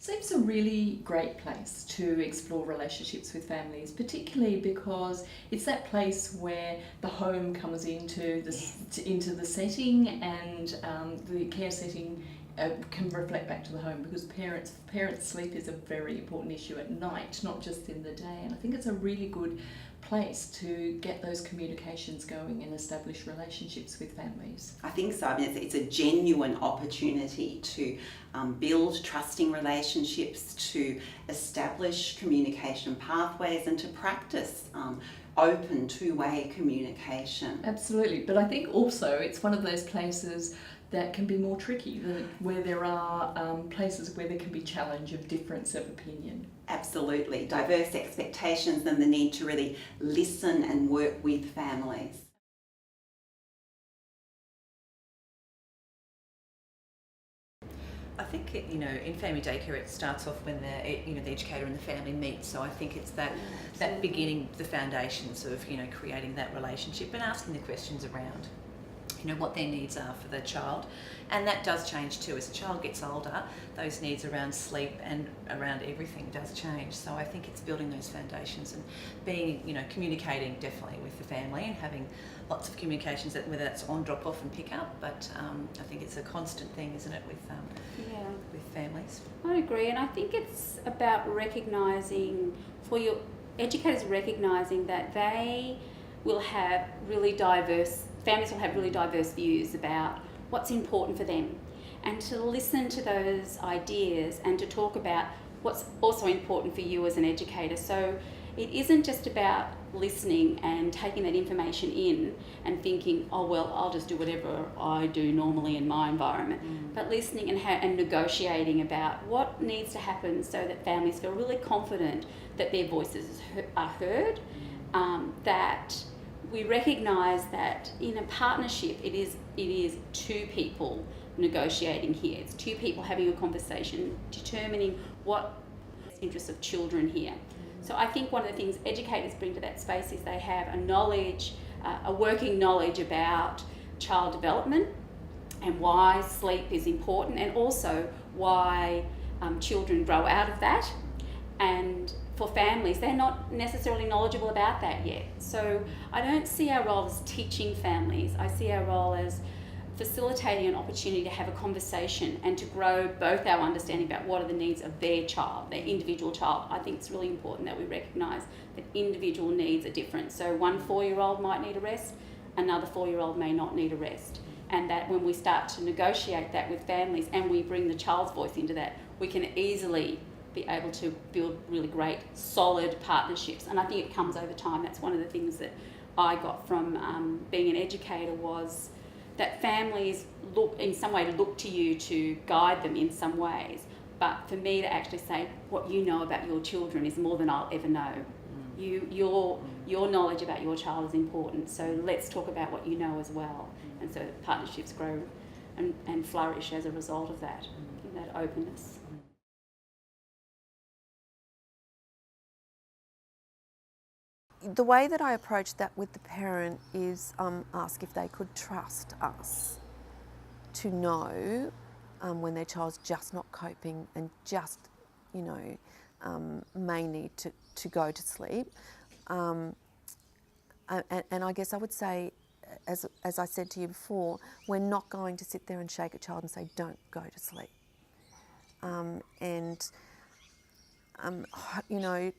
Sleep's a really great place to explore relationships with families, particularly because it's that place where the home comes into into the setting, and the care setting can reflect back to the home, because parents' sleep is a very important issue at night, not just in the day. And I think it's a really good place to get those communications going and establish relationships with families. I think so. I mean, it's a genuine opportunity to build trusting relationships, to establish communication pathways, and to practice open two-way communication. Absolutely, but I think also it's one of those places that can be more tricky, where there are places where there can be challenge of difference of opinion. Absolutely. Diverse expectations and the need to really listen and work with families. I think in family daycare it starts off when the educator and the family meet. So I think it's that beginning, the foundations of creating that relationship and asking the questions around what their needs are for the child. And that does change too. As the child gets older, those needs around sleep and around everything does change. So I think it's building those foundations and being, communicating definitely with the family and having lots of communications, whether that's on, drop off and pick up. But I think it's a constant thing, isn't it, with families? I agree, and I think it's about recognising, for your educators, recognising that they will have families will have really diverse views about what's important for them, and to listen to those ideas and to talk about what's also important for you as an educator. So it isn't just about listening and taking that information in and thinking, oh well, I'll just do whatever I do normally in my environment, but listening and negotiating about what needs to happen so that families feel really confident that their voices are heard, that we recognise that in a partnership it is two people negotiating here. It's two people having a conversation, determining what interests of children here. So I think one of the things educators bring to that space is they have a working knowledge about child development and why sleep is important, and also why children grow out of that. And for families, they're not necessarily knowledgeable about that yet. So I don't see our role as teaching families. I see our role as facilitating an opportunity to have a conversation and to grow both our understanding about what are the needs of their child, their individual child. I think it's really important that we recognise that individual needs are different. So one 4-year-old might need a rest, another 4-year-old may not need a rest. And that when we start to negotiate that with families and we bring the child's voice into that, we can easily be able to build really great, solid partnerships. And I think it comes over time. That's one of the things that I got from being an educator, was that families look to you to guide them in some ways. But for me to actually say, what you know about your children is more than I'll ever know. Your knowledge about your child is important, so let's talk about what you know as well. And so partnerships grow and flourish as a result of that, that openness. The way that I approach that with the parent is ask if they could trust us to know when their child's just not coping and just, may need to go to sleep. And I guess I would say, as I said to you before, we're not going to sit there and shake a child and say, don't go to sleep.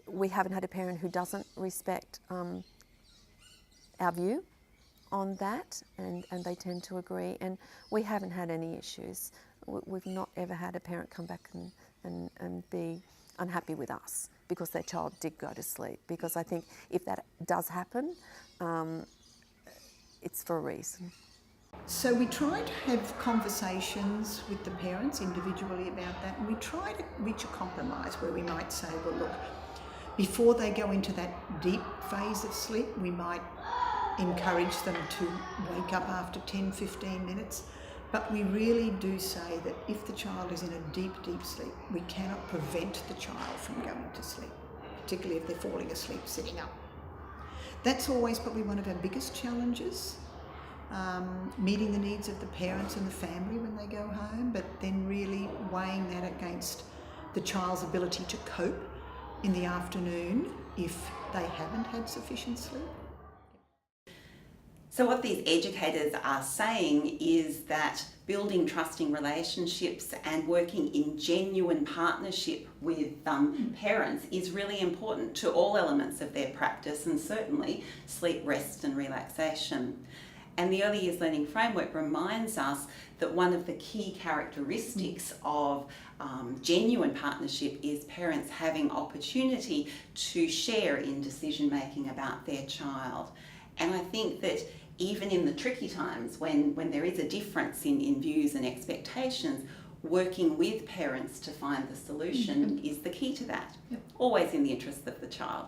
We haven't had a parent who doesn't respect our view on that, and they tend to agree, and we haven't had any issues. We've not ever had a parent come back and be unhappy with us because their child did go to sleep, because I think if that does happen, it's for a reason. So we try to have conversations with the parents individually about that, and we try to reach a compromise where we might say, well look, before they go into that deep phase of sleep, we might encourage them to wake up after 10-15 minutes, but we really do say that if the child is in a deep sleep, we cannot prevent the child from going to sleep, particularly if they're falling asleep sitting up. That's always probably one of our biggest challenges. Meeting the needs of the parents and the family when they go home, but then really weighing that against the child's ability to cope in the afternoon if they haven't had sufficient sleep. So what these educators are saying is that building trusting relationships and working in genuine partnership with parents is really important to all elements of their practice, and certainly sleep, rest and relaxation. And the Early Years Learning Framework reminds us that one of the key characteristics of genuine partnership is parents having opportunity to share in decision making about their child. And I think that even in the tricky times when there is a difference in views and expectations, working with parents to find the solution is the key to that. Always in the interests of the child.